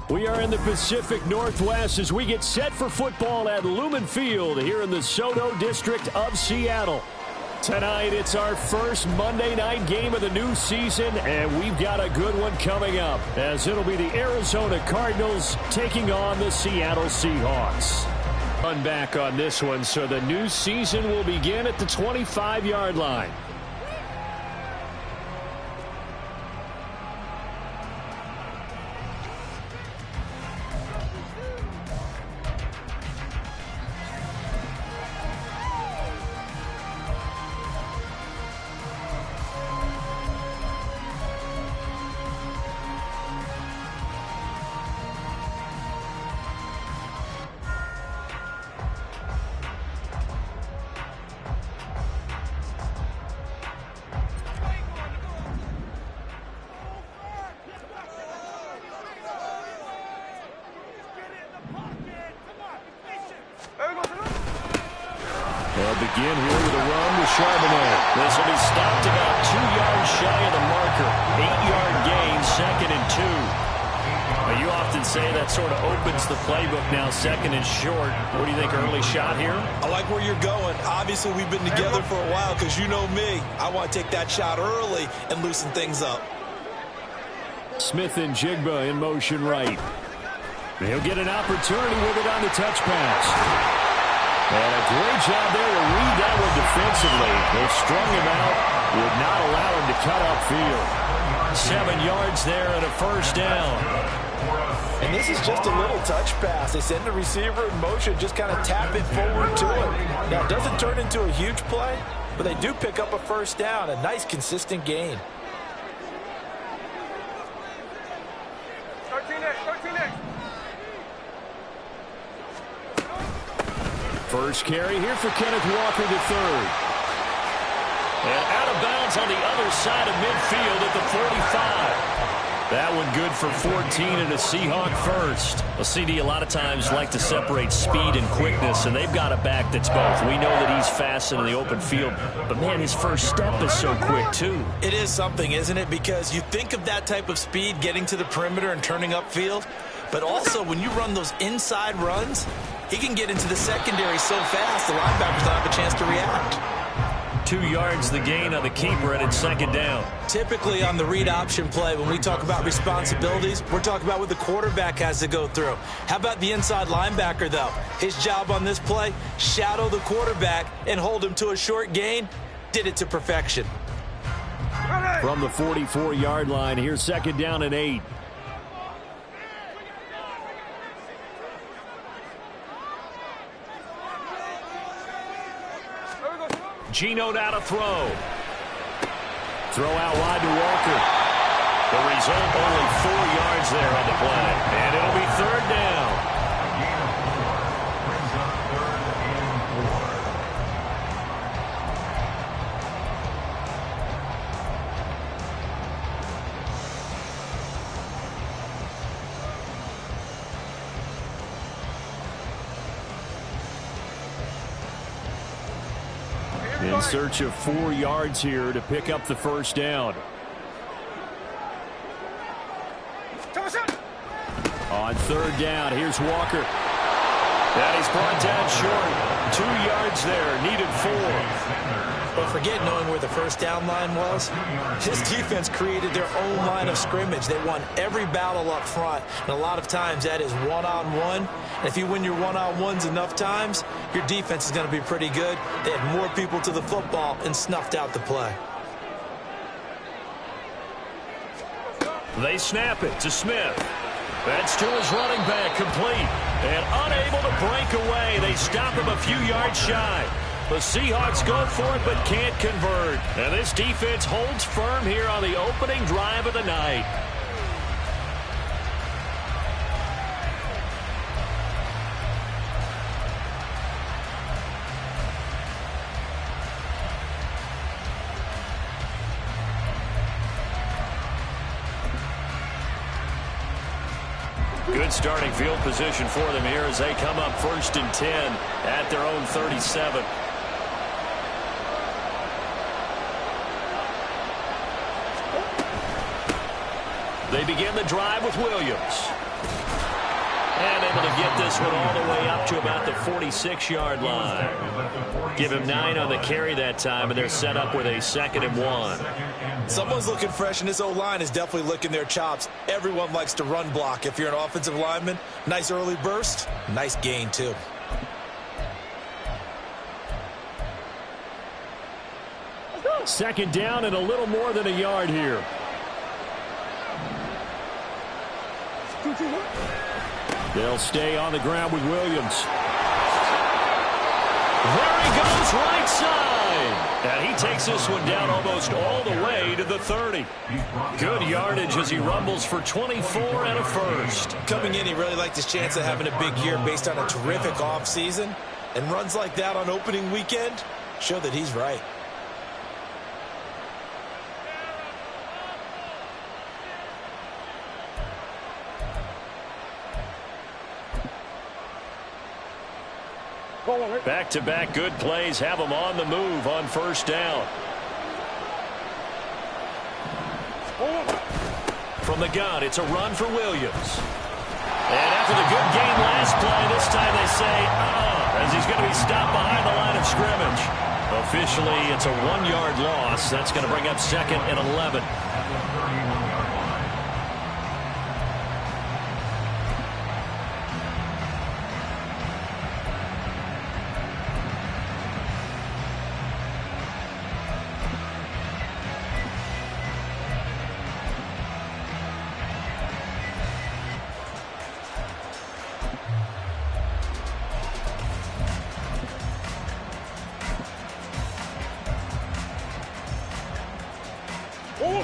We are in the Pacific Northwest as we get set for football at Lumen Field here in the Soto District of Seattle. Tonight, it's our first Monday night game of the new season, and we've got a good one coming up, as it'll be the Arizona Cardinals taking on the Seattle Seahawks. Run back on this one, so the new season will begin at the 25-yard line. They'll begin here with a run with Charbonnet. This will be stopped about 2 yards shy of the marker. 8-yard gain, 2nd and 2. Now, you often say that sort of opens the playbook now, 2nd and short. What do you think, early shot here? I like where you're going. Obviously, we've been together for a while because you know me. I want to take that shot early and loosen things up. Smith and Jigba in motion right. He'll get an opportunity with it on the touch pass. And a great job there to read that one defensively. They strung him out, would not allow him to cut upfield. 7 yards there and a first down. And this is just a little touch pass. They send the receiver in motion, just kind of tap it forward to him. Now, it doesn't turn into a huge play, but they do pick up a first down. A nice, consistent gain. 13X. First carry here for Kenneth Walker III. And out of bounds on the other side of midfield at the 45. That one good for 14 and a Seahawk first. Well, CD, a lot of times like to separate speed and quickness, and they've got a back that's both. We know that he's fast in the open field, but, man, his first step is so quick, too. It is something, isn't it? Because you think of that type of speed getting to the perimeter and turning upfield, but also when you run those inside runs, he can get into the secondary so fast the linebackers don't have a chance to react. 2 yards the gain on the keeper, and it's 2nd down. Typically on the read option play, when we talk about responsibilities, we're talking about what the quarterback has to go through. How about the inside linebacker, though? His job on this play, shadow the quarterback and hold him to a short gain. Did it to perfection. From the 44-yard line, here's 2nd down and 8. Geno now to throw. Throw out wide to Walker. The result, only 4 yards there on the play. And it'll be 3rd down. In search of 4 yards here to pick up the first down. On 3rd down, here's Walker. That is brought down short. 2 yards there, needed 4. But forget knowing where the first down line was. This defense created their own line of scrimmage. They won every battle up front, and a lot of times that is one-on-one. And if you win your one-on-ones enough times, your defense is going to be pretty good. They had more people to the football and snuffed out the play. They snap it to Smith. That's to his running back, complete. And unable to break away. They stop him a few yards shy. The Seahawks go for it but can't convert. And this defense holds firm here on the opening drive of the night. Good starting field position for them here as they come up 1st and 10 at their own 37. They begin the drive with Williams. able to get this one all the way up to about the 46-yard line. Give him 9 on the carry that time, and they're set up with a 2nd and 1. Someone's looking fresh, and this O-line is definitely licking their chops. Everyone likes to run block. If you're an offensive lineman, nice early burst, nice gain, too. Second down and a little more than a yard here. They'll stay on the ground with Williams. There he goes, right side. And he takes this one down almost all the way to the 30. Good yardage as he rumbles for 24 and a first. Coming in, he really liked his chance of having a big year based on a terrific offseason. And runs like that on opening weekend show that he's right. Back-to-back good plays have him on the move on first down. From the gun, it's a run for Williams. And after the good gain last play, this time they say, as he's going to be stopped behind the line of scrimmage. Officially, it's a 1-yard loss. That's going to bring up 2nd and 11.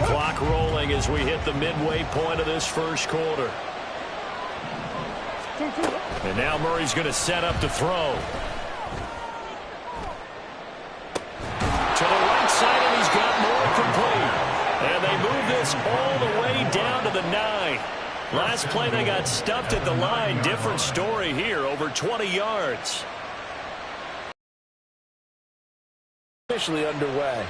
Clock rolling as we hit the midway point of this first quarter. And now Murray's going to set up to throw. To the right side, and he's got more complete. And they move this all the way down to the 9. Last play they got stuffed at the line. Different story here, over 20 yards. Officially underway.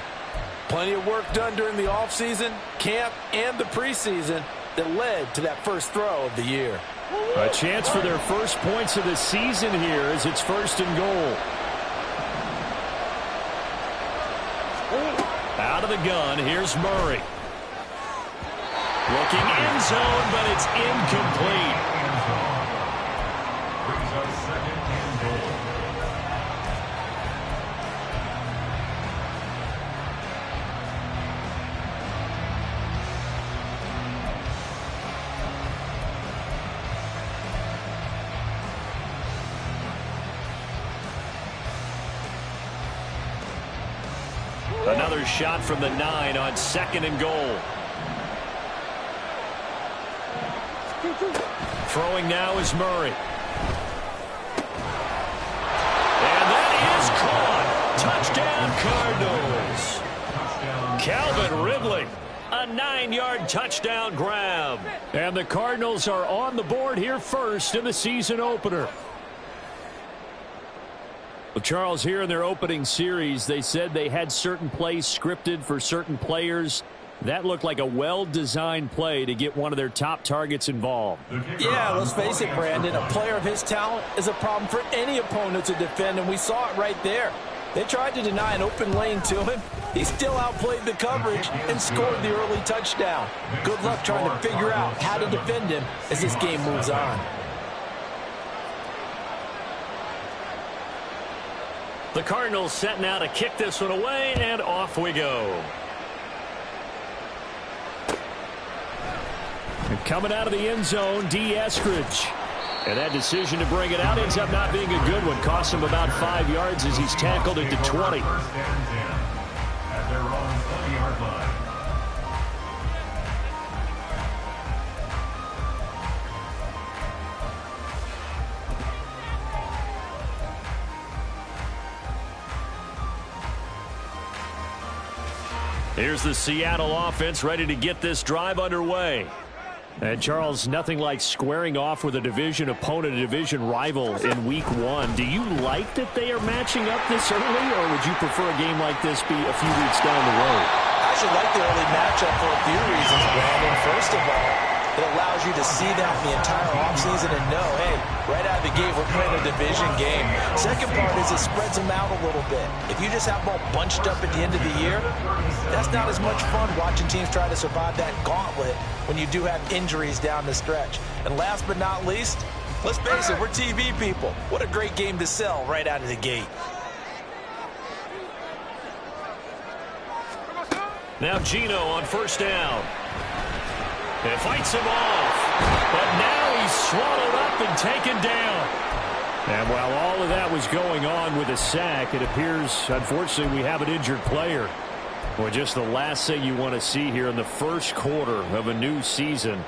Plenty of work done during the offseason, camp, and the preseason that led to that first throw of the year. A chance for their first points of the season here as it's 1st and goal. Out of the gun, here's Murray. Looking end zone, but it's incomplete. Another shot from the 9 on 2nd and goal. Throwing now is Murray. And that is caught. Touchdown, Cardinals. Calvin Ridley. A 9-yard touchdown grab. And the Cardinals are on the board here first in the season opener. Well, Charles, here in their opening series, they said they had certain plays scripted for certain players. That looked like a well-designed play to get one of their top targets involved. Yeah, let's face it, Brandon. A player of his talent is a problem for any opponent to defend, and we saw it right there. They tried to deny an open lane to him. He still outplayed the coverage and scored the early touchdown. Good luck trying to figure out how to defend him as this game moves on. The Cardinals setting out to kick this one away, and off we go. And coming out of the end zone, D. Eskridge. And that decision to bring it out ends up not being a good one. Costs him about 5 yards as he's tackled into 20. Here's the Seattle offense ready to get this drive underway. And Charles, nothing like squaring off with a division opponent, a division rival in week 1. Do you like that they are matching up this early, or would you prefer a game like this be a few weeks down the road? I should like the early matchup for a few reasons, Brandon. First of all, it allows you to see that in the entire offseason and know, hey, right gave win a division game. Second part is it spreads them out a little bit. If you just have them all bunched up at the end of the year, that's not as much fun watching teams try to survive that gauntlet when you do have injuries down the stretch. And last but not least, let's face it, we're TV people. What a great game to sell right out of the gate. Now Gino on first down. It fights him off. But now he's swallowed up and taken down. And while all of that was going on with a sack, it appears, unfortunately, we have an injured player. Well, just the last thing you want to see here in the first quarter of a new season.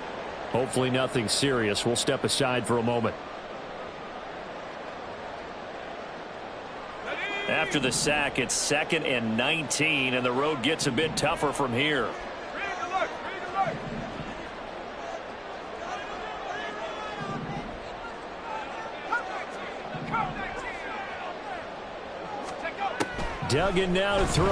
Hopefully nothing serious. We'll step aside for a moment. After the sack, it's 2nd and 19, and the road gets a bit tougher from here. Duggan now to throw.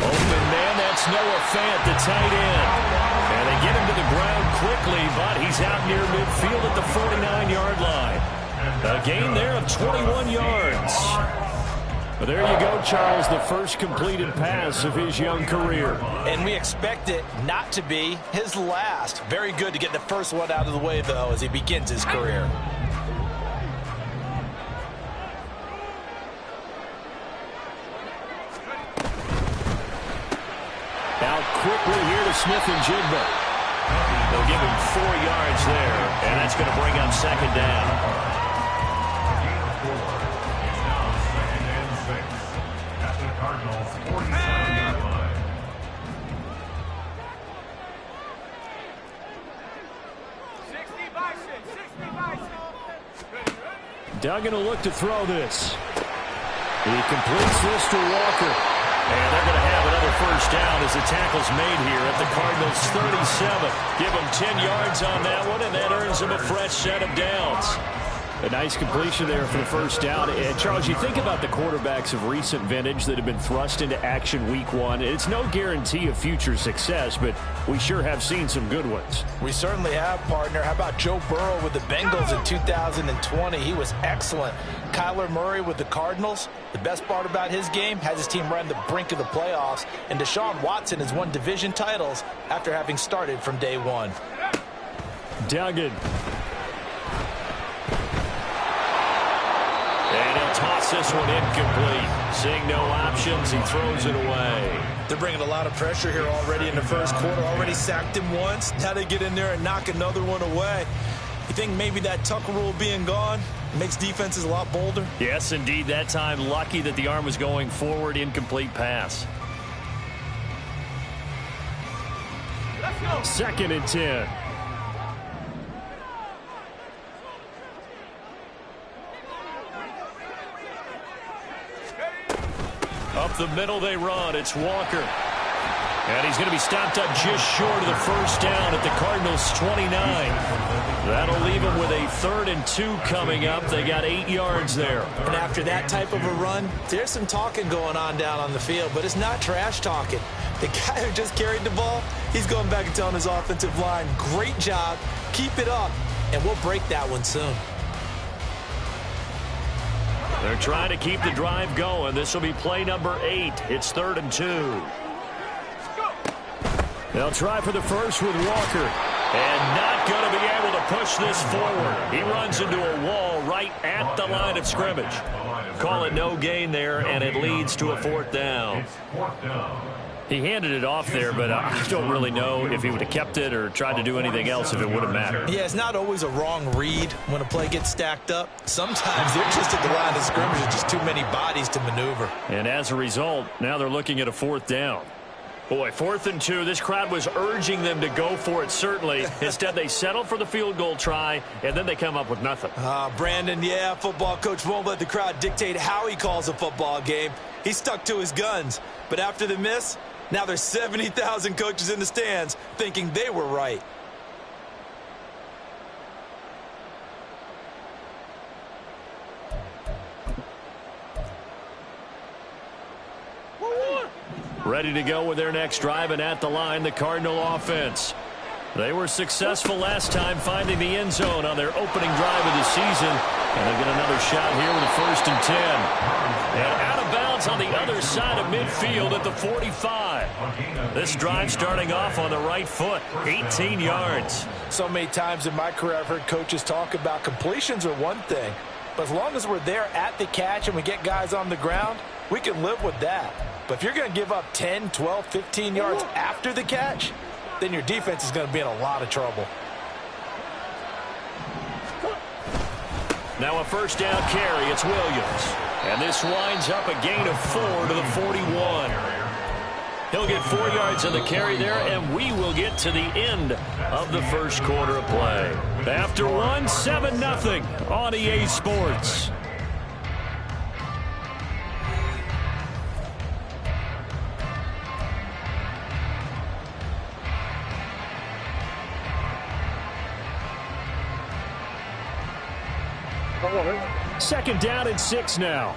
Open man, that's Noah Fant, the tight end. And they get him to the ground quickly, but he's out near midfield at the 49-yard line. A gain there of 21 yards. But there you go, Charles, the first completed pass of his young career. And we expect it not to be his last. Very good to get the first one out of the way, though, as he begins his career. Out quickly here to Smith and Jigba. They'll give him 4 yards there, and that's going to bring up 2nd down. Duggan will look to throw this. He completes this to Walker. And they're going to have another first down as the tackle's made here at the Cardinals' 37. Give them 10 yards on that one, and that earns them a fresh set of downs. A nice completion there for the first down. And Charles, you think about the quarterbacks of recent vintage that have been thrust into action week 1. It's no guarantee of future success, but we sure have seen some good ones. We certainly have, partner. How about Joe Burrow with the Bengals in 2020? He was excellent. Kyler Murray with the Cardinals. The best part about his game, has his team right on the brink of the playoffs. And Deshaun Watson has won division titles after having started from day one. Duggan. And he'll toss this one incomplete. Seeing no options, he throws it away. They're bringing a lot of pressure here already in the first quarter. Already sacked him once. Now they get in there and knock another one away. You think maybe that Tucker rule being gone makes defenses a lot bolder? Yes, indeed. That time, lucky that the arm was going forward. Incomplete pass. 2nd and 10. Up the middle they run. It's Walker. And he's going to be stopped up just short of the first down at the Cardinals' 29. That'll leave them with a 3rd and 2 coming up. They got 8 yards there. And after that type of a run, there's some talking going on down on the field, but it's not trash talking. The guy who just carried the ball, he's going back and telling his offensive line, great job, keep it up, and we'll break that one soon. They're trying to keep the drive going. This will be play number 8. It's 3rd and 2. They'll try for the first with Walker. And not going to be able to push this forward. He runs into a wall right at the line of scrimmage. Call it no gain there, and it leads to a 4th down. He handed it off there, but I don't really know if he would have kept it or tried to do anything else if it would have mattered. Yeah, it's not always a wrong read when a play gets stacked up. Sometimes they're just at the line of scrimmage and just too many bodies to maneuver. And as a result, now they're looking at a 4th down. Boy, 4th and 2. This crowd was urging them to go for it, certainly. Instead, they settle for the field goal try, and then they come up with nothing. Brandon, yeah, football coach won't let the crowd dictate how he calls a football game. He stuck to his guns. But after the miss, now there's 70,000 coaches in the stands thinking they were right. Ready to go with their next drive, and at the line, the Cardinal offense. They were successful last time finding the end zone on their opening drive of the season. And they'll get another shot here with a 1st and 10. And out of bounds on the other side of midfield at the 45. This drive starting off on the right foot, 18 yards. So many times in my career I've heard coaches talk about completions are one thing. But as long as we're there at the catch and we get guys on the ground, we can live with that. But if you're going to give up 10, 12, 15 yards after the catch, then your defense is going to be in a lot of trouble. Now a 1st down carry. It's Williams. And this winds up a gain of 4 to the 41. He'll get 4 yards on the carry there, and we will get to the end of the 1st quarter of play. After 7-0 on EA Sports. Second down and 6 now.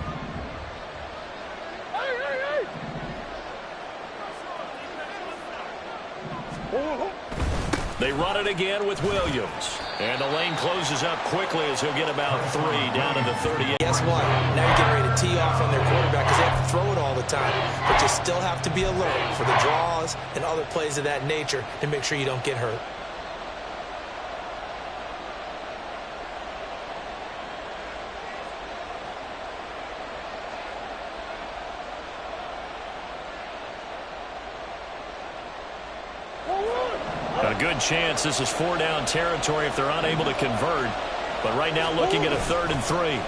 They run it again with Williams. And the lane closes up quickly as he'll get about 3 down to the 38. Guess what? Now you're getting ready to tee off on their quarterback because they have to throw it all the time. But you still have to be alert for the draws and other plays of that nature to make sure you don't get hurt. A good chance this is 4-down territory if they're unable to convert. But right now looking at a 3rd and 3.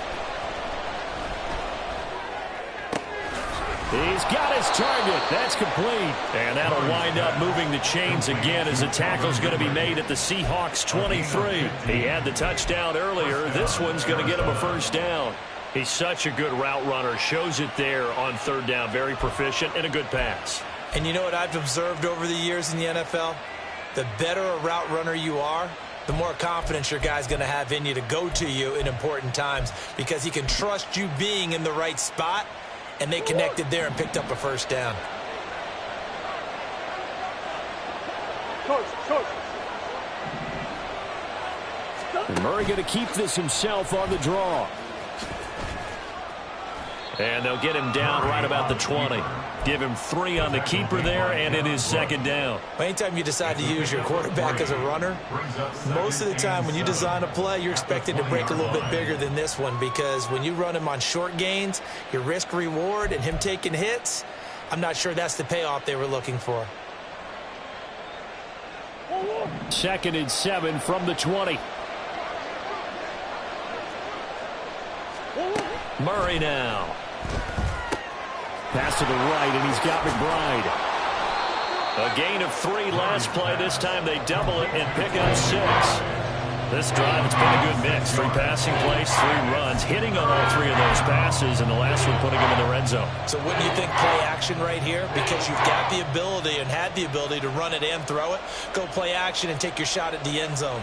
He's got his target. That's complete. And that'll wind up moving the chains again as the tackle's going to be made at the Seahawks 23. He had the touchdown earlier. This one's going to get him a 1st down. He's such a good route runner. Shows it there on 3rd down. Very proficient and a good pass. And you know what I've observed over the years in the NFL? The better a route runner you are, the more confidence your guy's going to have in you to go to you in important times because he can trust you being in the right spot, and they connected there and picked up a 1st down. And Murray going to keep this himself on the draw. And they'll get him down right about the 20. Give him 3 on the keeper there, and it is 2nd down. Anytime you decide to use your quarterback as a runner, most of the time when you design a play, you're expected to break a little bit bigger than this one because when you run him on short gains, your risk-reward and him taking hits, I'm not sure that's the payoff they were looking for. 2nd and 7 from the 20. Murray now. Pass to the right, and he's got McBride. A gain of 3 last play. This time they double it and pick up 6. This drive, it's been a good mix. 3 passing plays, 3 runs, hitting on all 3 of those passes, and the last one putting him in the red zone. So wouldn't you think play action right here? Because you've got the ability and had the ability to run it and throw it. Go play action and take your shot at the end zone.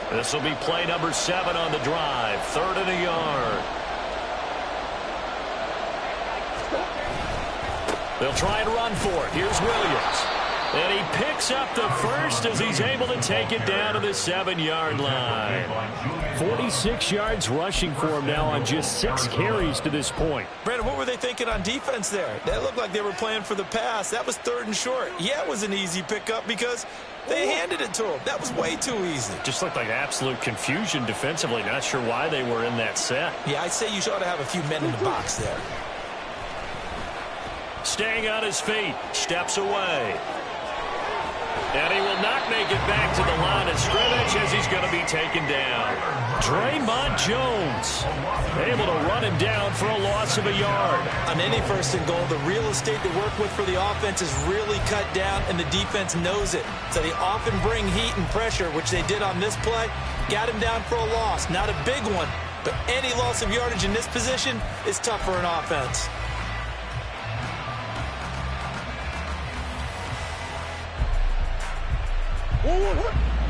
This will be play number 7 on the drive. 3rd and a yard. They'll try and run for it. Here's Williams. And he picks up the 1st as he's able to take it down to the 7-yard line. 46 yards rushing for him now on just 6 carries to this point. Brandon, what were they thinking on defense there? That looked like they were playing for the pass. That was 3rd and short. Yeah, it was an easy pickup because they handed it to him. That was way too easy. Just looked like absolute confusion defensively. Not sure why they were in that set. Yeah, I'd say you ought to have a few men in the box there. Staying on his feet, steps away. And he will not make it back to the line of scrimmage as he's going to be taken down. Draymond Jones able to run him down for a loss of a yard. On any 1st and goal, the real estate to work with for the offense is really cut down, and the defense knows it. So they often bring heat and pressure, which they did on this play. Got him down for a loss. Not a big one, but any loss of yardage in this position is tough for an offense.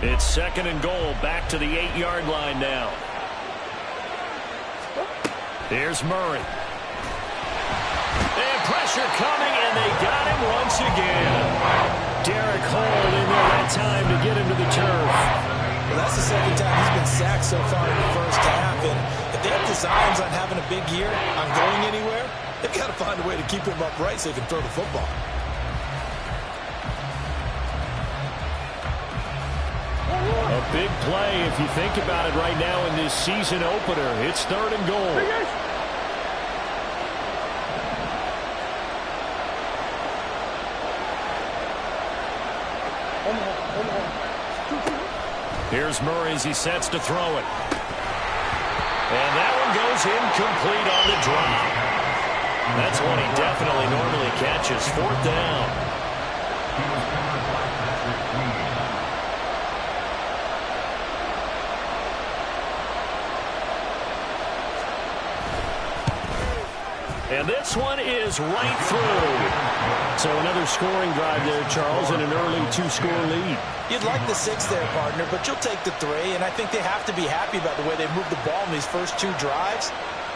It's 2nd and goal, back to the 8-yard line now. Here's Murray. And pressure coming, and they got him once again. Derek Hall in there that time to get him to the turf. Well, that's the second time he's been sacked so far in the first half. And if they have designs on having a big year, on going anywhere, they've got to find a way to keep him upright so he can throw the football. A big play if you think about it right now in this season opener. It's 3rd and goal. Here's Murray as he sets to throw it. And that one goes incomplete on the drop. That's one he definitely normally catches. 4th down. And this one is right through. So another scoring drive there, Charles, and an early 2-score lead. You'd like the 6 there, partner, but you'll take the 3, and I think they have to be happy about the way they moved the ball in these first 2 drives.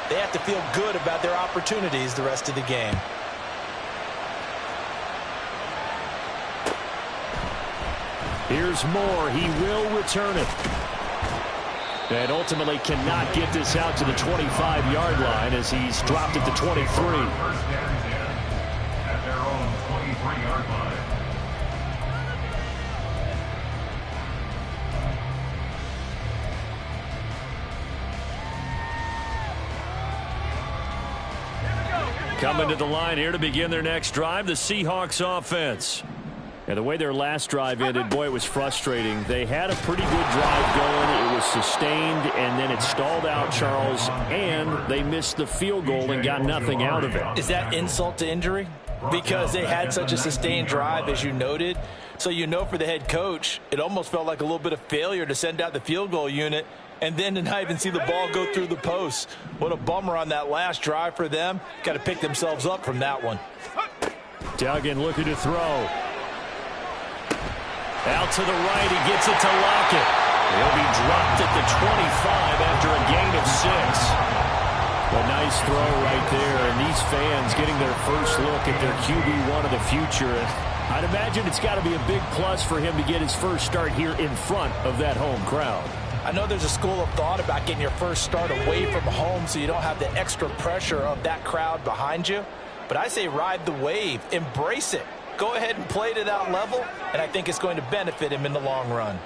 They have to feel good about their opportunities the rest of the game. Here's Moore. He will return it. And ultimately cannot get this out to the 25-yard line as he's dropped it to 23. At their own 23-yard line. Coming to the line here to begin their next drive, the Seahawks offense. And the way their last drive ended, boy, it was frustrating. They had a pretty good drive going. It was sustained, and then it stalled out, Charles, and they missed the field goal and got nothing out of it. Is that insult to injury? Because they had such a sustained drive, as you noted. So you know for the head coach, it almost felt like a little bit of failure to send out the field goal unit and then to not even see the ball go through the post. What a bummer on that last drive for them. Got to pick themselves up from that one. Duggan looking to throw. Out to the right, he gets it to Lockett. He'll be dropped at the 25 after a gain of 6. A nice throw right there, and these fans getting their first look at their QB1 of the future. I'd imagine it's got to be a big plus for him to get his first start here in front of that home crowd. I know there's a school of thought about getting your first start away from home so you don't have the extra pressure of that crowd behind you. But I say ride the wave, embrace it. Go ahead and play to that level, and I think it's going to benefit him in the long run.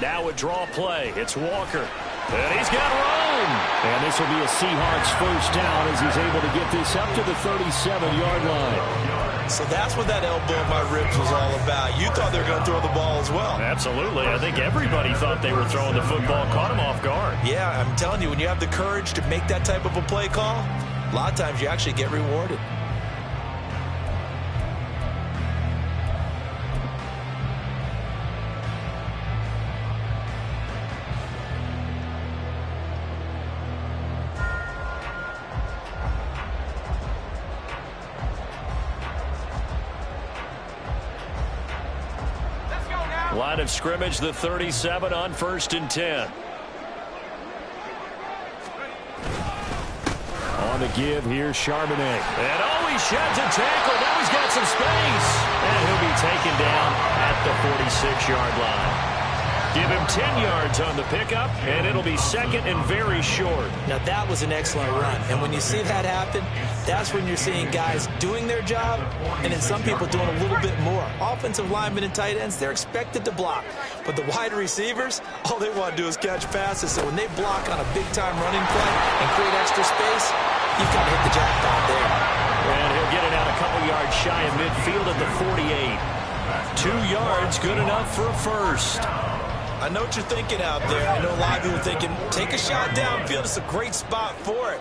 Now a draw play. It's Walker. And he's got room. And this will be a Seahawks first down as he's able to get this up to the 37-yard line. So that's what that elbow in my ribs was all about. You thought they were going to throw the ball as well. Absolutely. I think everybody thought they were throwing the football. Caught him off guard. Yeah, I'm telling you, when you have the courage to make that type of a play call, a lot of times you actually get rewarded. Line of scrimmage, the 37 on 1st and 10. On the give, here's Charbonnet. And he sheds a tackle. Now he's got some space. And he'll be taken down at the 46-yard line. Give him 10 yards on the pickup, and it'll be 2nd and very short. Now, that was an excellent run. And when you see that happen, that's when you're seeing guys doing their job, and then some people doing a little bit more. Offensive linemen and tight ends, they're expected to block. But the wide receivers, all they want to do is catch passes. So when they block on a big-time running play and create extra space, you've got to hit the jackpot there. And he'll get it out a couple yards shy of midfield at the 48. 2 yards, good enough for a first. I know what you're thinking out there. I know a lot of people are thinking, take a shot downfield. It's a great spot for it.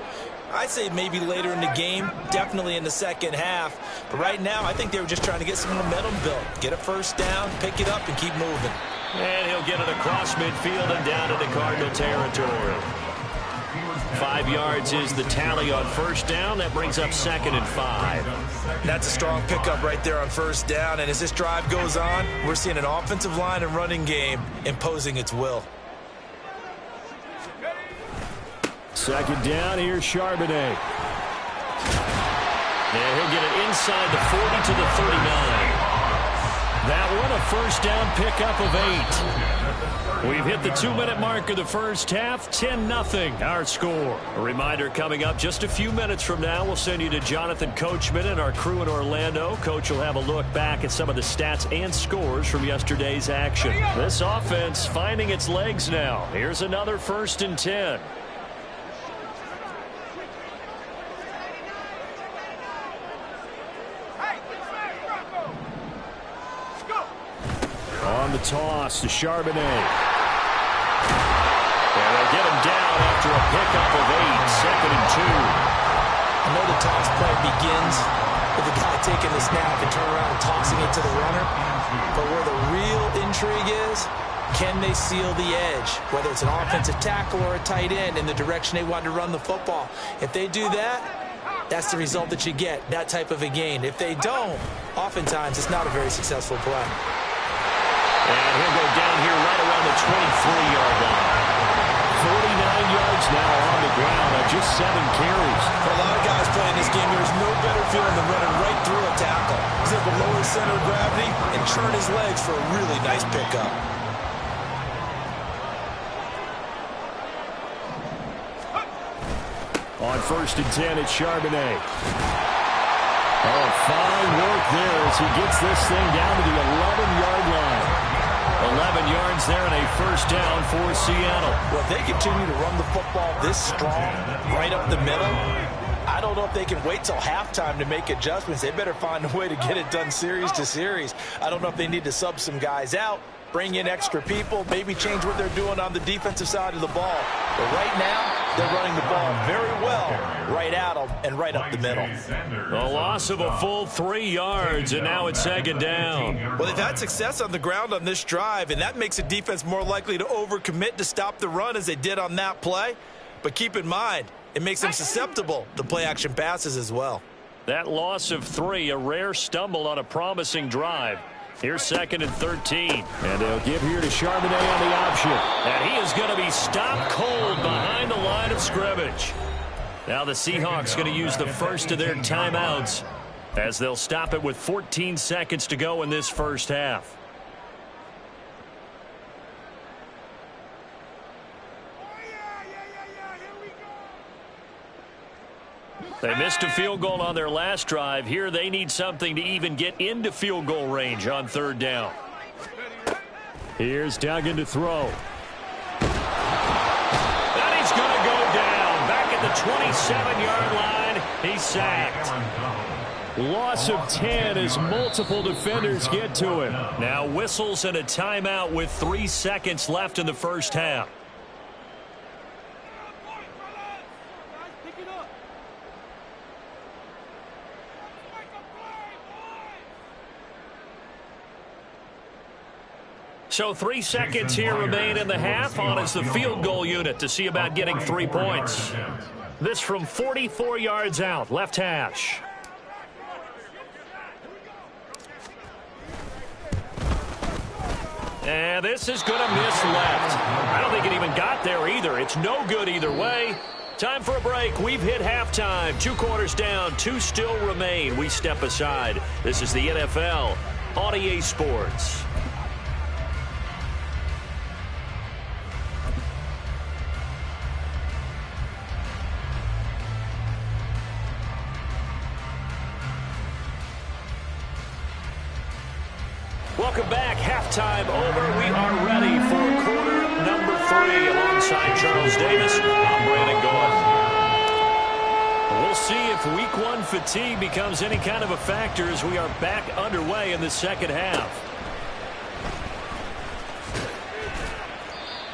I'd say maybe later in the game, definitely in the second half. But right now, I think they were just trying to get some momentum built. Get a first down, pick it up, and keep moving. And he'll get it across midfield and down into Cardinal territory. 5 yards is the tally on first down. That brings up 2nd and 5. That's a strong pickup right there on first down. And as this drive goes on, we're seeing an offensive line and running game imposing its will. 2nd down, here's Charbonnet. And he'll get it inside the 40 to the 39. That one, a first down pickup of 8. We've hit the 2-minute mark of the first half. 10-0 our score. A reminder coming up just a few minutes from now. We'll send you to Jonathan Coachman and our crew in Orlando. Coach will have a look back at some of the stats and scores from yesterday's action. This offense finding its legs now. Here's another 1st and 10. On the toss to Charbonnet. And they'll get him down after a pickup of 8. 2nd and 2. I know the toss play begins with the guy taking the snap and turning around and tossing it to the runner. But where the real intrigue is, can they seal the edge? Whether it's an offensive tackle or a tight end in the direction they want to run the football. If they do that, that's the result that you get, that type of a gain. If they don't, oftentimes it's not a very successful play. And he'll go down here right around the 23-yard line. 49 yards now on the ground on just 7 carries. For a lot of guys playing this game, there's no better feeling than running right through a tackle. He's able to lower his center of gravity and churn his legs for a really nice pickup. On 1st and 10, it's Charbonnet. Oh, fine work there as he gets this thing down to the 11-yard line. 11 yards there and a first down for Seattle. Well, if they continue to run the football this strong, right up the middle, I don't know if they can wait till halftime to make adjustments. They better find a way to get it done series to series. I don't know if they need to sub some guys out, bring in extra people, maybe change what they're doing on the defensive side of the ball. But right now, they're running the ball very well right at them and right up the middle. A loss of a full 3 yards, and now it's 2nd down. Well, they've had success on the ground on this drive, and that makes the defense more likely to overcommit to stop the run as they did on that play. But keep in mind, it makes them susceptible to play-action passes as well. That loss of 3, a rare stumble on a promising drive. Here's 2nd and 13. And they'll give here to Charbonnet on the option. And he is going to be stopped cold behind the line of scrimmage. Now the Seahawks going to use the first of their timeouts as they'll stop it with 14 seconds to go in this first half. They missed a field goal on their last drive. Here they need something to even get into field goal range on 3rd down. Here's Duggan to throw. And he's going to go down. Back at the 27-yard line. He's sacked. Loss of 10 as multiple defenders get to him. Now whistles and a timeout with 3 seconds left in the first half. So 3 seconds here remain in the half. On is the field goal unit to see about getting 3 points. This from 44 yards out, left hash. And this is going to miss left. I don't think it even got there either. It's no good either way. Time for a break. We've hit halftime. 2 quarters down, 2 still remain. We step aside. This is the NFL on EA Sports. Welcome back. Halftime over. We are ready for quarter number 3 alongside Charles Davis. I'm Brandon Gaudin. We'll see if week 1 fatigue becomes any kind of a factor as we are back underway in the second half.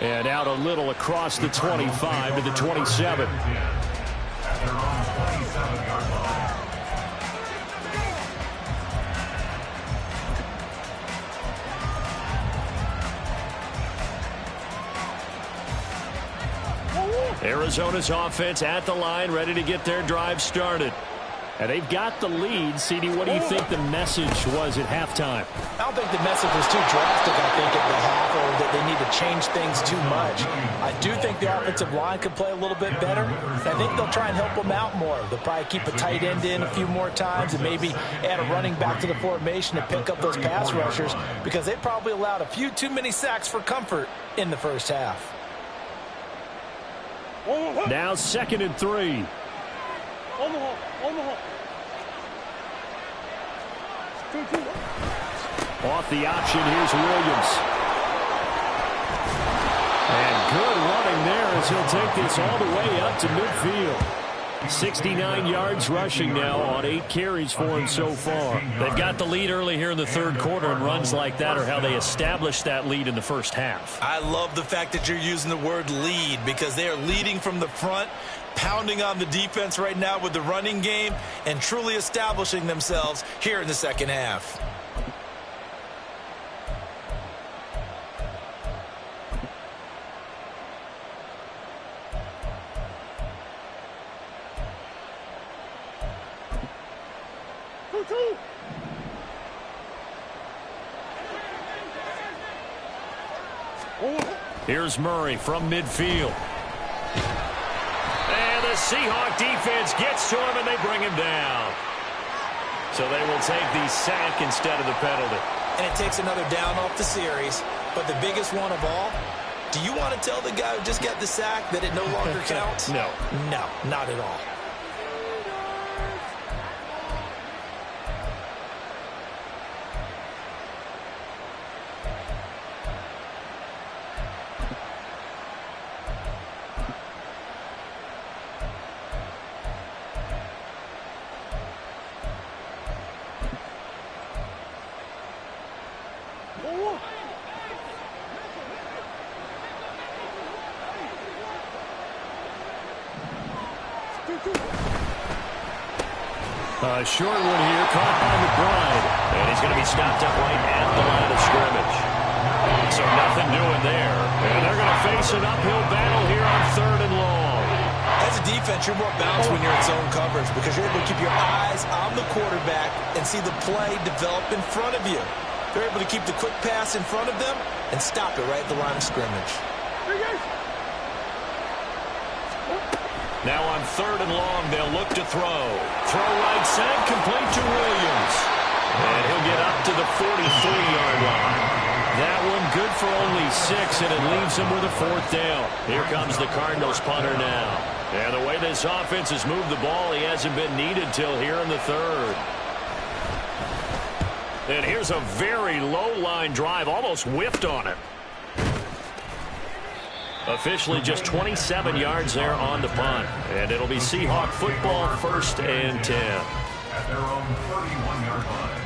And out a little across the 25 to the 27. Arizona's offense at the line, ready to get their drive started. And they've got the lead. CD, what do you think the message was at halftime? I don't think the message was too drastic, I think, at the half, or that they need to to change things too much. I do think the offensive line could play a little bit better. I think they'll try and help them out more. They'll probably keep a tight end in a few more times and maybe add a running back to the formation to pick up those pass rushers, because they probably allowed a few too many sacks for comfort in the first half. Now 2nd and 3. Off the option, here's Williams. And good running there as he'll take this all the way up to midfield. 69 yards rushing now on 8 carries for him so far. They've got the lead early here in the third quarter, and runs like that are how they established that lead in the first half. I love the fact that you're using the word lead, because they are leading from the front, pounding on the defense right now with the running game, and truly establishing themselves here in the second half. Here's Murray from midfield. And the Seahawk defense gets to him, and they bring him down. So they will take the sack instead of the penalty. And it takes another down off the series. But the biggest one of all, do you want to tell the guy who just got the sack that it no longer counts? No. No, not at all. A short one here, caught by McBride. And he's going to be stopped up right at the line of scrimmage. So nothing doing there. And they're going to face an uphill battle here on 3rd and long. As a defense, you're more balanced when you're in zone coverage, because you're able to keep your eyes on the quarterback and see the play develop in front of you. They're able to keep the quick pass in front of them and stop it right at the line of scrimmage. Now on 3rd and long, they'll look to throw. Throw right side, complete to Williams. And he'll get up to the 43-yard line. That one good for only 6, and it leaves him with a 4th down. Here comes the Cardinals punter now. And the way this offense has moved the ball, he hasn't been needed till here in the 3rd. And here's a very low-line drive, almost whiffed on it. Officially just 27 yards there on the punt. And it'll be Seahawk football, 1st and 10. At their own 31-yard line.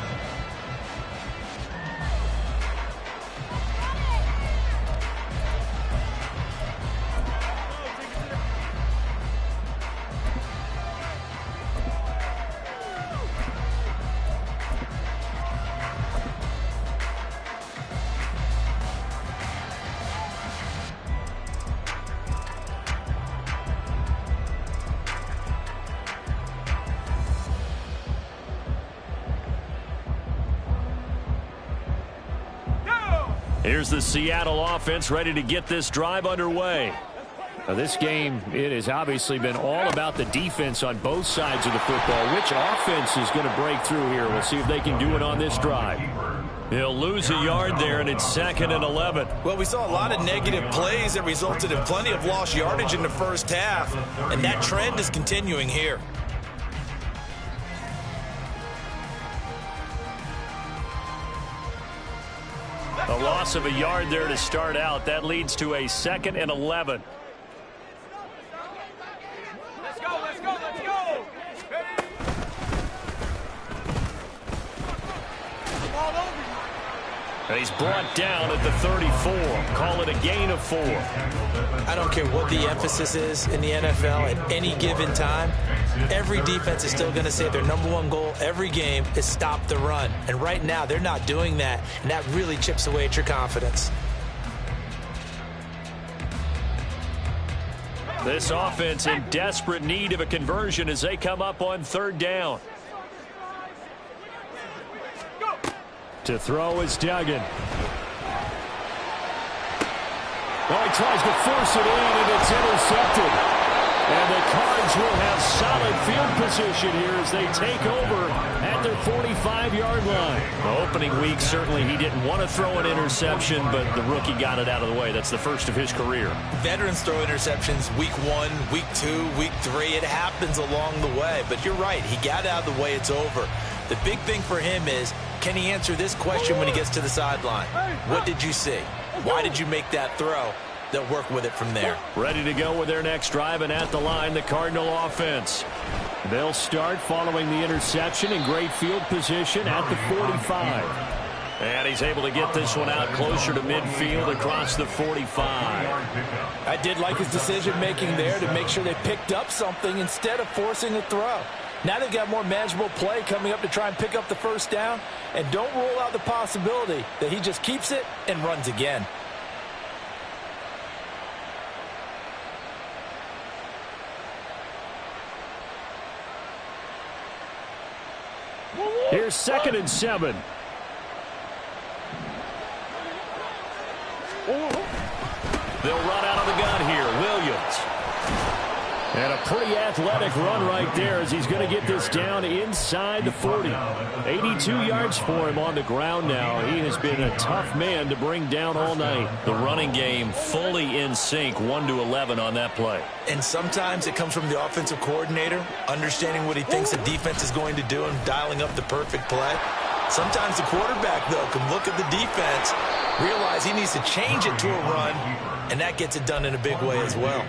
Here's the Seattle offense ready to get this drive underway. Now this game, it has obviously been all about the defense on both sides of the football. Which offense is going to break through here? We'll see if they can do it on this drive. He'll lose a yard there, and it's 2nd and 11. Well, we saw a lot of negative plays that resulted in plenty of lost yardage in the first half, and that trend is continuing here. A loss of a yard there to start out. That leads to a 2nd and 11. Let's go, let's go, let's go! Ball over you. And he's brought down at the 34. Call it a gain of 4. I don't care what the emphasis is in the NFL at any given time. Every defense is still going to say their #1 goal every game is stop the run. And right now, they're not doing that, and that really chips away at your confidence. This offense in desperate need of a conversion as they come up on 3rd down. To throw is Duggan. Oh, he tries to force it in, and it's intercepted. And the Cards will have solid field position here as they take over at their 45-yard line. The opening week, certainly he didn't want to throw an interception, but the rookie got it out of the way. That's the first of his career. Veterans throw interceptions week 1, week 2, week 3. It happens along the way. But you're right. He got out of the way. It's over. The big thing for him is, can he answer this question when he gets to the sideline? What did you see? Why did you make that throw? They'll work with it from there. Ready to go with their next drive, and at the line, the Cardinal offense. They'll start following the interception in great field position at the 45. And he's able to get this one out closer to midfield across the 45. I did like his decision-making there to make sure they picked up something instead of forcing a throw. Now they've got more manageable play coming up to try and pick up the first down. And don't rule out the possibility that he just keeps it and runs again. Here's 2nd and 7. They'll run out of the gun here. Williams. And a pretty athletic run right there as he's going to get this down inside the 40. 82 yards for him on the ground now. He has been a tough man to bring down all night. The running game fully in sync, 1-11 on that play. And sometimes it comes from the offensive coordinator, understanding what he thinks the defense is going to do and dialing up the perfect play. Sometimes the quarterback, though, can look at the defense, realize he needs to change it to a run, and that gets it done in a big way as well.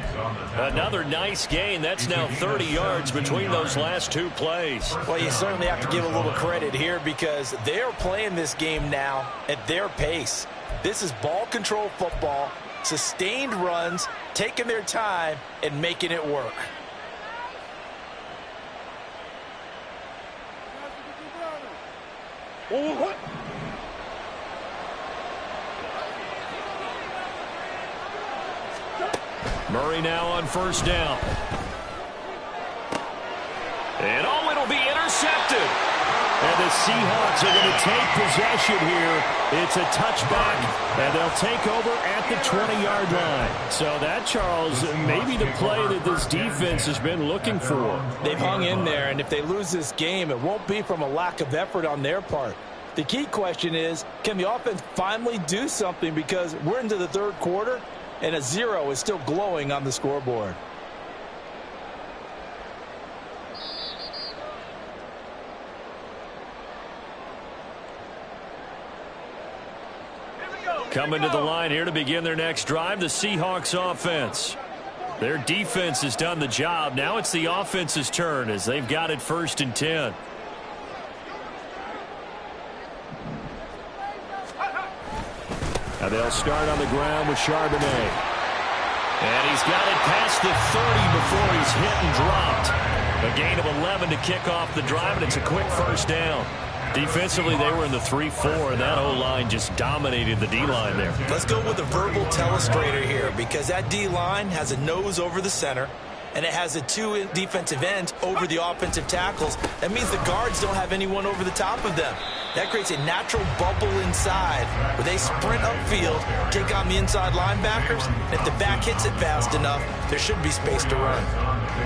Another nice gain. That's now 30 yards between those last two plays. Well, you certainly have to give a little credit here because they're playing this game now at their pace. This is ball control football, sustained runs, taking their time, and making it work. Murray now on first down. And it'll be intercepted. And the Seahawks are going to take possession here. It's a touchback, and they'll take over at the 20-yard line. So that, Charles, may be the play that this defense has been looking for. They've hung in there, and if they lose this game, it won't be from a lack of effort on their part. The key question is, can the offense finally do something, because we're into the third quarter, and a 0 is still glowing on the scoreboard. Coming to the line here to begin their next drive, the Seahawks offense. Their defense has done the job. Now it's the offense's turn as they've got it 1st and 10. Now they'll start on the ground with Charbonnet. And he's got it past the 30 before he's hit and dropped. A gain of 11 to kick off the drive, and it's a quick first down. Defensively, they were in the 3-4, and that O-line just dominated the D-line there. Let's go with a verbal telestrator here, because that D-line has a nose over the center, and it has the 2 defensive ends over the offensive tackles. That means the guards don't have anyone over the top of them. That creates a natural bubble inside where they sprint upfield, take on the inside linebackers, and if the back hits it fast enough, there should be space to run.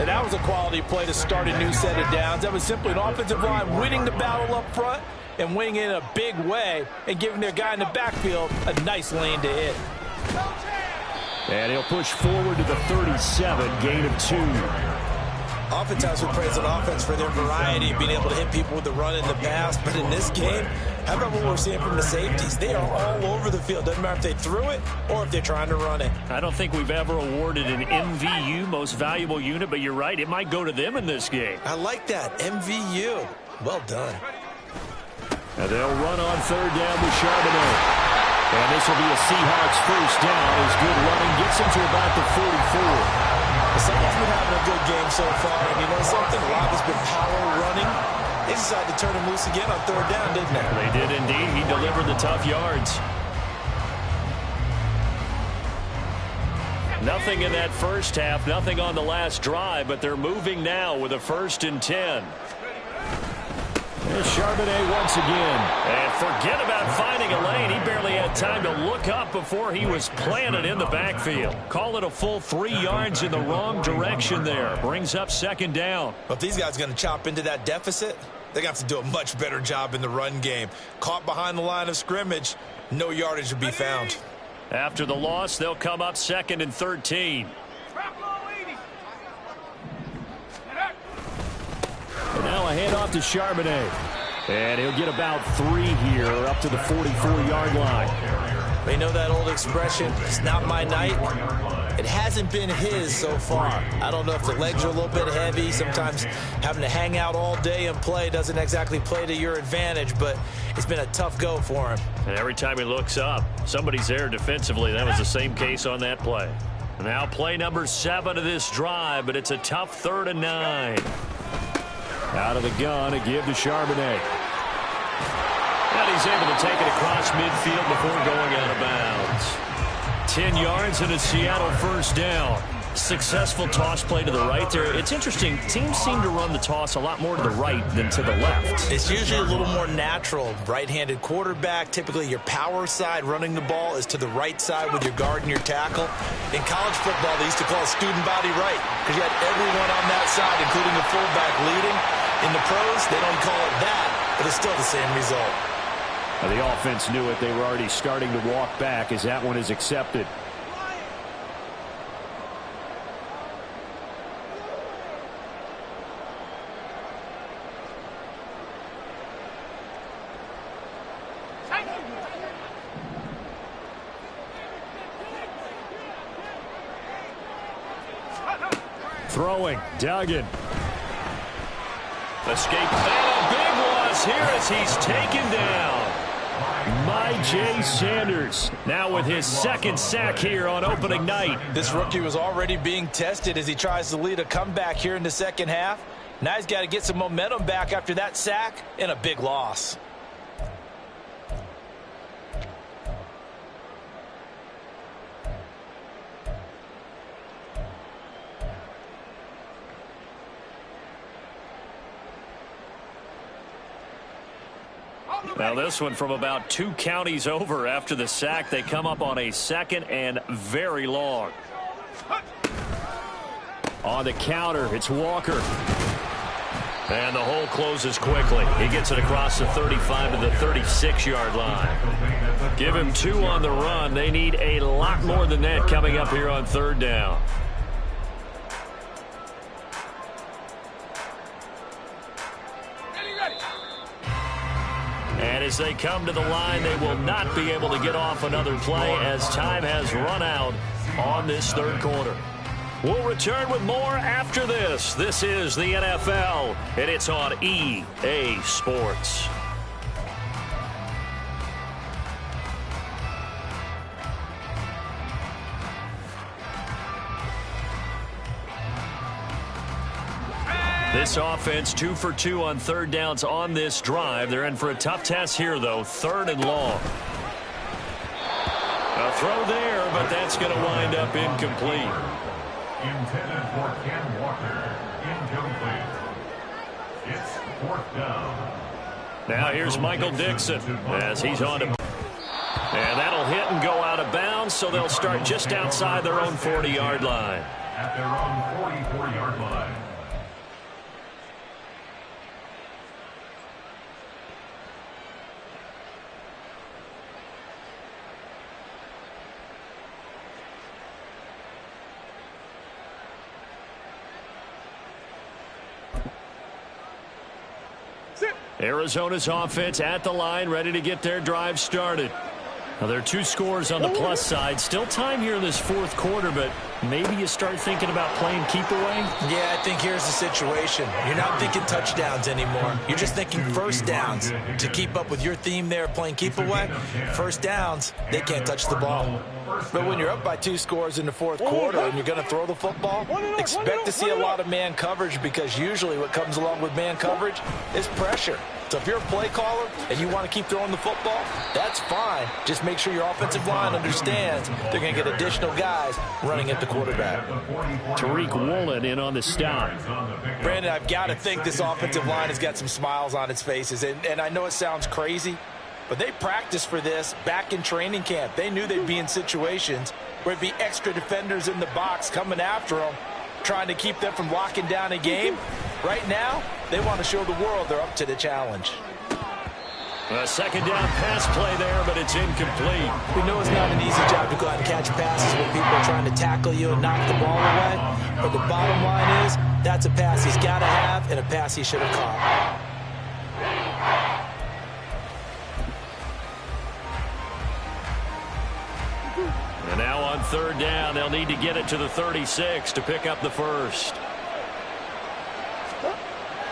And that was a quality play to start a new set of downs. That was simply an offensive line winning the battle up front and winning in a big way and giving their guy in the backfield a nice lane to hit. And he'll push forward to the 37, gain of 2. Oftentimes we praise an offense for their variety, being able to hit people with the run in the pass. But in this game, how about what we're seeing from the safeties? They are all over the field. Doesn't matter if they threw it or if they're trying to run it. I don't think we've ever awarded an MVU, most valuable unit, but you're right. It might go to them in this game. I like that. MVU. Well done. And they'll run on 3rd down with Charbonnet. And this will be a Seahawks first down. His good running gets him to about the 44. Someone's been having a good game so far, and you know something? A lot has been power running. They decided to turn him loose again on 3rd down, didn't they? They did indeed. He delivered the tough yards. Nothing in that first half, nothing on the last drive, but they're moving now with a 1st and 10. Here's Charbonnet once again. And forget about finding a lane. He barely had time to look up before he was planted in the backfield. Call it a full 3 yards in the wrong direction there. Brings up second down. But if these guys are going to chop into that deficit, they're going to have to do a much better job in the run game. Caught behind the line of scrimmage, no yardage to be found. After the loss, they'll come up 2nd and 13. And now a handoff to Charbonnet. And he'll get about 3 here up to the 44-yard line. They know that old expression, it's not my night. It hasn't been his so far. I don't know if the legs are a little bit heavy. Sometimes having to hang out all day and play doesn't exactly play to your advantage, but it's been a tough go for him. And every time he looks up, somebody's there defensively. That was the same case on that play. Now play number 7 of this drive, but it's a tough 3rd and 9. Out of the gun, a give to Charbonnet. And he's able to take it across midfield before going out of bounds. 10 yards and a Seattle first down. Successful toss play to the right there. It's interesting. Teams seem to run the toss a lot more to the right than to the left. It's usually a little more natural. Right-handed quarterback, typically your power side running the ball is to the right side with your guard and your tackle. In college football, they used to call it student body right because you had everyone on that side, including the fullback, leading. In the pros, they don't call it that, but it's still the same result. The offense knew it. They were already starting to walk back as that one is accepted. Throwing, Duggan. Escape, and a big loss here as he's taken down. Jay Sanders now with his 2nd sack here on opening night. This rookie was already being tested as he tries to lead a comeback here in the second half. Now he's got to get some momentum back after that sack and a big loss. Now this one from about 2 counties over after the sack. They come up on a 2nd and very long. On the counter, it's Walker. And the hole closes quickly. He gets it across the 35 to the 36-yard line. Give him 2 on the run. They need a lot more than that coming up here on 3rd down. And as they come to the line, they will not be able to get off another play as time has run out on this 3rd quarter. We'll return with more after this. This is the NFL, and it's on EA Sports. This offense 2 for 2 on 3rd downs on this drive. They're in for a tough test here, though. 3rd and long. A throw there, but that's going to wind up incomplete. Intended for Ken Walker. Incomplete. It's 4th down. Now here's Michael Dixon as he's on to. And that'll hit and go out of bounds, so they'll start just outside their own 40-yard line. At their own 44-yard line. Arizona's offense at the line, ready to get their drive started. Now, there are 2 scores on the plus side. Still time here in this 4th quarter, but maybe you start thinking about playing keep away? Yeah, I think here's the situation. You're not thinking touchdowns anymore. You're just thinking first downs. To keep up with your theme there, playing keep away, first downs, they can't touch the ball. But when you're up by 2 scores in the 4th quarter and you're going to throw the football, expect to see a lot of man coverage because usually what comes along with man coverage is pressure. So if you're a play caller and you want to keep throwing the football, that's fine. Just make sure your offensive line understands they're going to get additional guys running at the quarterback. Tariq Woolen in on the stop. Brandon, I've got to think this offensive line has got some smiles on its faces. And I know it sounds crazy, but they practiced for this back in training camp. They knew they'd be in situations where it'd be extra defenders in the box coming after them, trying to keep them from locking down a game. Right now, they want to show the world they're up to the challenge. A second down pass play there, but it's incomplete. We know it's not an easy job to go out and catch passes when people are trying to tackle you and knock the ball away. But the bottom line is, that's a pass he's got to have and a pass he should have caught. And now on third down, they'll need to get it to the 36 to pick up the first.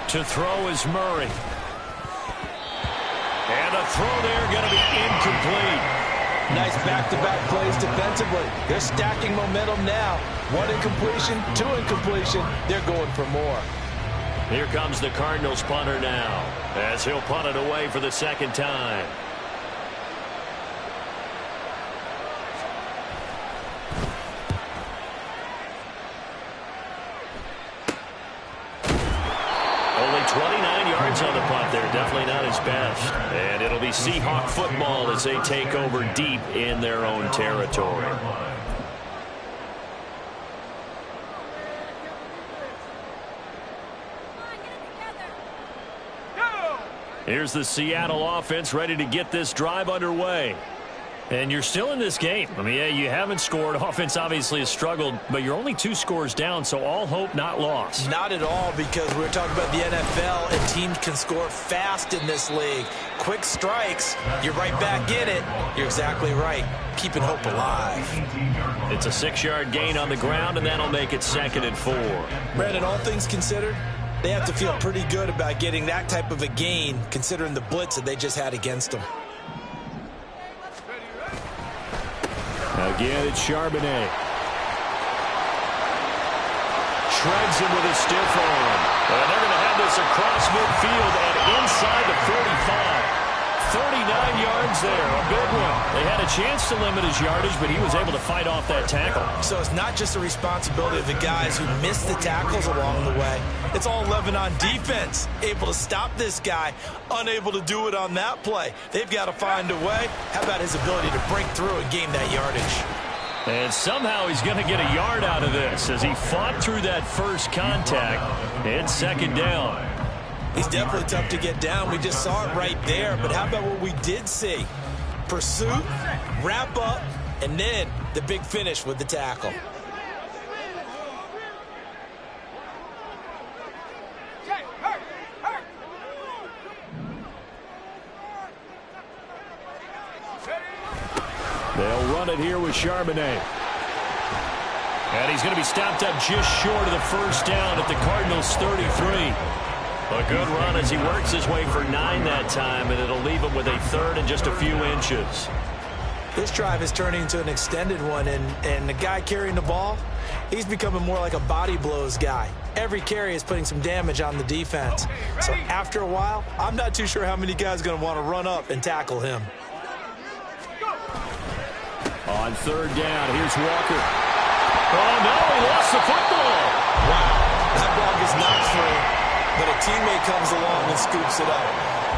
To throw is Murray. And a throw there going to be incomplete. Nice back-to-back plays defensively. They're stacking momentum now. 1 incompletion, 2 incompletion. They're going for more. Here comes the Cardinals punter now, as he'll punt it away for the second time. Only 29 yards on the punt there. Definitely not his best. And it'll be Seahawk football as they take over deep in their own territory. Here's the Seattle offense ready to get this drive underway. And you're still in this game. I mean, yeah, you haven't scored. Offense obviously has struggled, but you're only 2 scores down, so all hope not lost. Not at all, because we're talking about the NFL, and teams can score fast in this league. Quick strikes, you're right back in it. You're exactly right. Keeping hope alive. It's a 6-yard gain on the ground, and that'll make it 2nd and 4. Brandon, all things considered, they have to feel pretty good about getting that type of a gain, considering the blitz that they just had against them. Again, it's Charbonnet. Shreds him with a stiff arm. And they're going to have this across midfield and inside the 45. 39 yards there, a big one. They had a chance to limit his yardage, but he was able to fight off that tackle. So it's not just the responsibility of the guys who missed the tackles along the way. It's all 11 on defense, able to stop this guy, unable to do it on that play. They've got to find a way. How about his ability to break through and gain that yardage? And somehow he's going to get a yard out of this as he fought through that first contact. It's 2nd down. He's definitely tough to get down. We just saw it right there. But how about what we did see? Pursuit, wrap up, and then the big finish with the tackle. They'll run it here with Charbonnet. And he's going to be stopped up just short of the first down at the Cardinals' 33. A good run as he works his way for 9 that time, and it'll leave him with a 3rd and just a few inches. This drive is turning into an extended one, and the guy carrying the ball, he's becoming more like a body blows guy. Every carry is putting some damage on the defense. So after a while, I'm not too sure how many guys are going to want to run up and tackle him. On 3rd down, here's Walker. Oh, no, he lost the football. Wow, that ball gets knocked through. But a teammate comes along and scoops it up.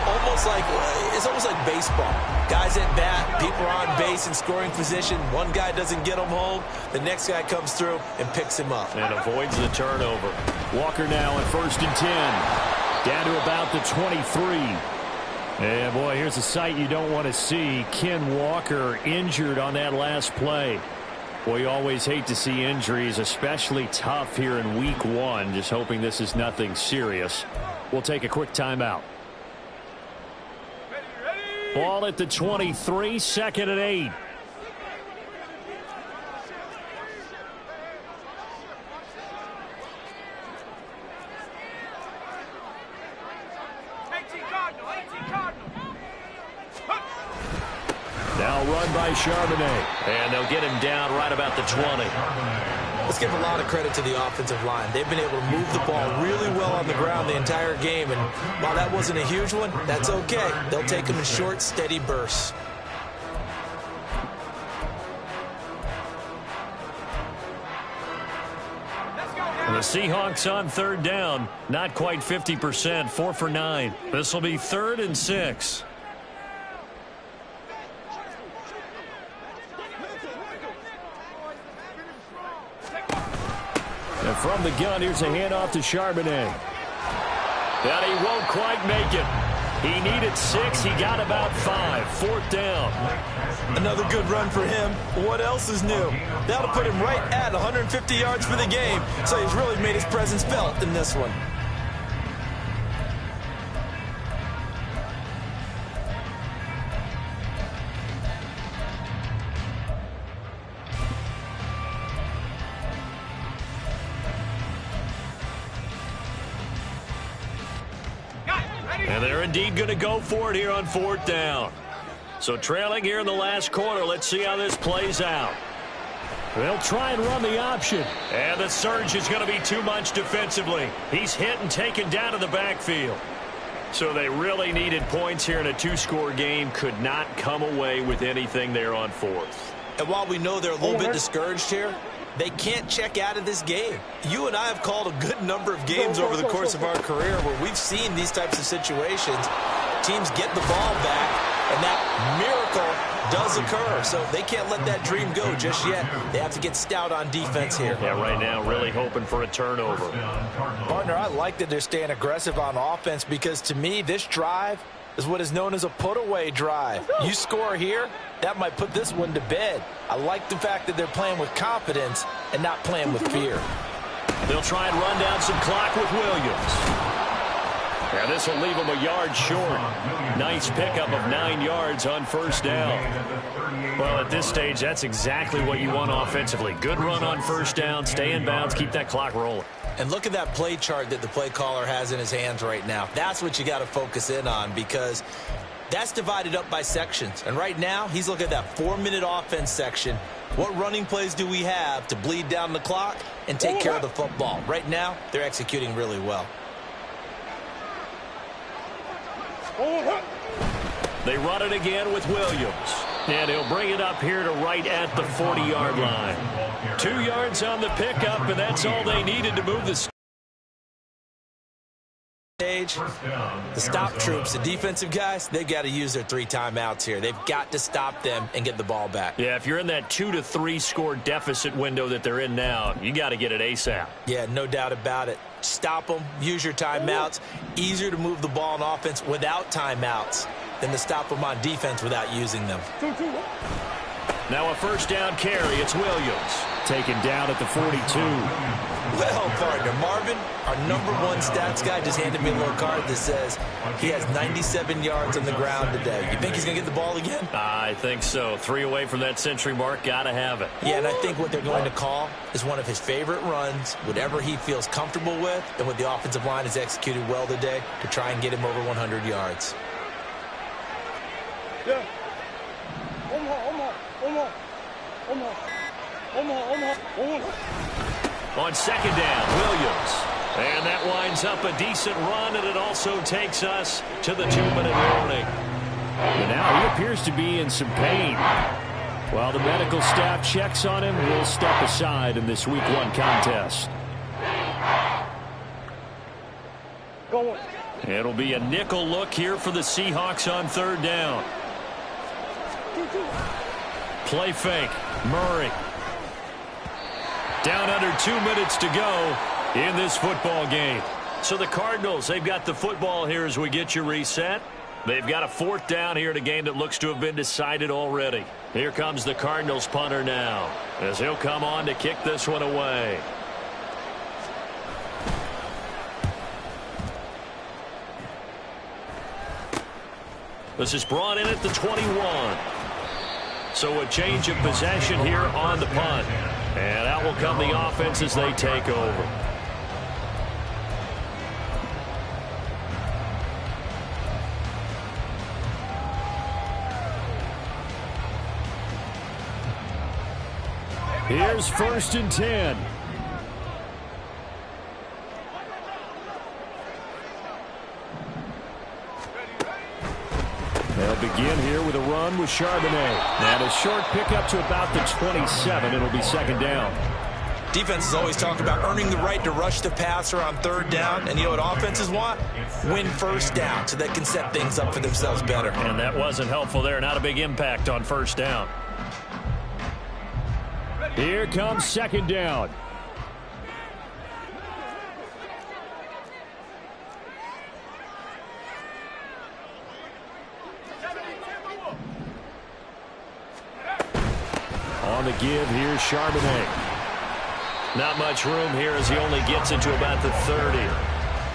It's almost like baseball. Guys at bat, people are on base in scoring position. One guy doesn't get him home. The next guy comes through and picks him up. And avoids the turnover. Walker now on 1st and 10. Down to about the 23. And, boy, here's a sight you don't want to see. Ken Walker injured on that last play. Well, you always hate to see injuries, especially tough here in week 1. Just hoping this is nothing serious. We'll take a quick timeout. Ball at the 23, 2nd and 8. Now run by by Charbonnet. And they'll get him down right about the 20. Let's give a lot of credit to the offensive line. They've been able to move the ball really well on the ground the entire game. And while that wasn't a huge one, that's okay. They'll take them in short, steady bursts. And the Seahawks on third down, not quite 50%, 4 for 9. This will be 3rd and 6. And from the gun, here's a handoff to Charbonnet. And he won't quite make it. He needed 6. He got about 5. 4th down. Another good run for him. What else is new? That'll put him right at 150 yards for the game. So he's really made his presence felt in this one. And they're indeed going to go for it here on 4th down. So trailing here in the last quarter. Let's see how this plays out. They'll try and run the option. And the surge is going to be too much defensively. He's hit and taken down to the backfield. So they really needed points here in a 2-score game. Could not come away with anything there on 4th. And while we know they're a little bit discouraged here, they can't check out of this game. You and I have called a good number of games over the course of our career where we've seen these types of situations. Teams get the ball back, and that miracle does occur. So they can't let that dream go just yet. They have to get stout on defense here. Yeah, right now really hoping for a turnover. Partner, I like that they're staying aggressive on offense because to me, this drive is what is known as a put-away drive. You score here, that might put this one to bed. I like the fact that they're playing with confidence and not playing with fear. They'll try and run down some clock with Williams. And this will leave them a yard short. Nice pickup of 9 yards on 1st down. Well, at this stage, that's exactly what you want offensively. Good run on 1st down, stay in bounds, keep that clock rolling. And look at that play chart that the play caller has in his hands right now. That's what you got to focus in on because that's divided up by sections. And right now, he's looking at that 4-minute offense section. What running plays do we have to bleed down the clock and take care of the football? Right now, they're executing really well. They run it again with Williams. And he'll bring it up here to right at the 40-yard line. 2 yards on the pickup, and that's all they needed to move the stage. The stop troops, the defensive guys, they've got to use their 3 timeouts here. They've got to stop them and get the ball back. Yeah, if you're in that 2 to 3 score deficit window that they're in now, you got to get it ASAP. Yeah, no doubt about it. Stop them, use your timeouts. Easier to move the ball on offense without timeouts than to stop them on defense without using them. Now a 1st down carry. It's Williams. Taken down at the 42. Well, partner, Marvin, our #1 stats guy, just handed me a little card that says he has 97 yards on the ground today. You think he's going to get the ball again? I think so. 3 away from that century mark. Got to have it. Yeah, and I think what they're going to call is one of his favorite runs, whatever he feels comfortable with, and what the offensive line has executed well today to try and get him over 100 yards. Yeah. On 2nd down, Williams. And that winds up a decent run, and it also takes us to the 2-minute warning. And now he appears to be in some pain. While the medical staff checks on him, we'll step aside in this Week 1 contest. It'll be a nickel look here for the Seahawks on 3rd down. Play fake. Murray. Down under 2 minutes to go in this football game. So the Cardinals, they've got the football here as we get you reset. They've got a 4th down here in a game that looks to have been decided already. Here comes the Cardinals punter now as he'll come on to kick this one away. This is brought in at the 21. So a change of possession here on the punt. And out will come the offense as they take over. Here's 1st and 10. They'll begin here with a run with Charbonnet. And a short pickup to about the 27. It'll be 2nd down. Defenses always talk about earning the right to rush the passer on 3rd down. And you know what offenses want? Win 1st down so they can set things up for themselves better. And that wasn't helpful there. Not a big impact on 1st down. Here comes 2nd down. On the give, here's Charbonnet. Not much room here as he only gets into about the 30.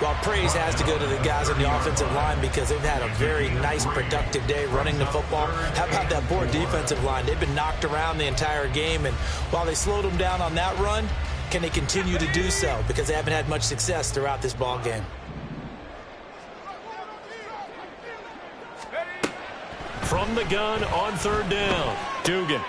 Well, praise has to go to the guys on the offensive line because they've had a very nice, productive day running the football. How about that poor defensive line? They've been knocked around the entire game, and while they slowed them down on that run, can they continue to do so? Because they haven't had much success throughout this ball game. From the gun on 3rd down, Dugan.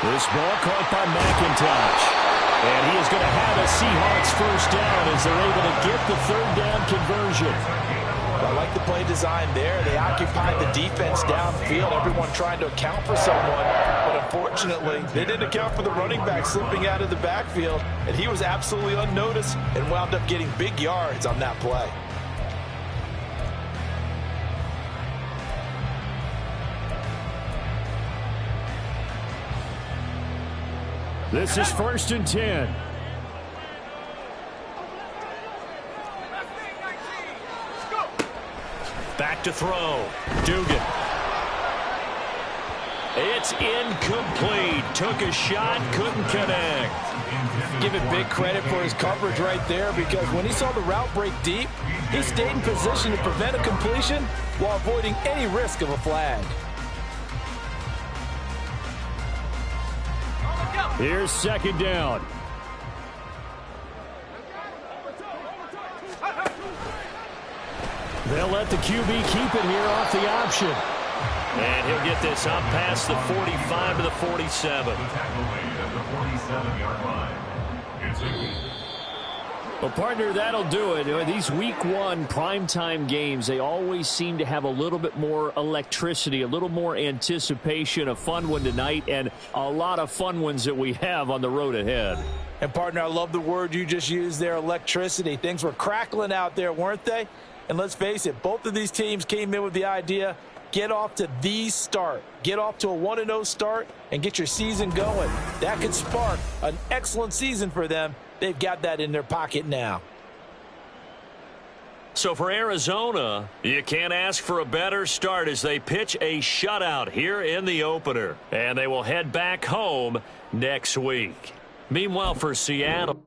This ball caught by McIntosh. And he is going to have a Seahawks 1st down as they're able to get the 3rd down conversion. I like the play design there. They occupied the defense downfield, everyone trying to account for someone. But unfortunately, they didn't account for the running back slipping out of the backfield. And he was absolutely unnoticed and wound up getting big yards on that play. This is 1st and 10. Back to throw. Dugan. It's incomplete. Took a shot, couldn't connect. Give it big credit for his coverage right there because when he saw the route break deep, he stayed in position to prevent a completion while avoiding any risk of a flag. Here's 2nd down. They'll let the QB keep it here off the option. And he'll get this up past the 45 to the 47. Well, partner, that'll do it. These Week 1 primetime games, they always seem to have a little bit more electricity, a little more anticipation. A fun one tonight, and a lot of fun ones that we have on the road ahead. And, partner, I love the word you just used there, electricity. Things were crackling out there, weren't they? And let's face it, both of these teams came in with the idea, get off to the start. Get off to a 1-0 start and get your season going. That could spark an excellent season for them. They've got that in their pocket now. So for Arizona, you can't ask for a better start as they pitch a shutout here in the opener. And they will head back home next week. Meanwhile, for Seattle.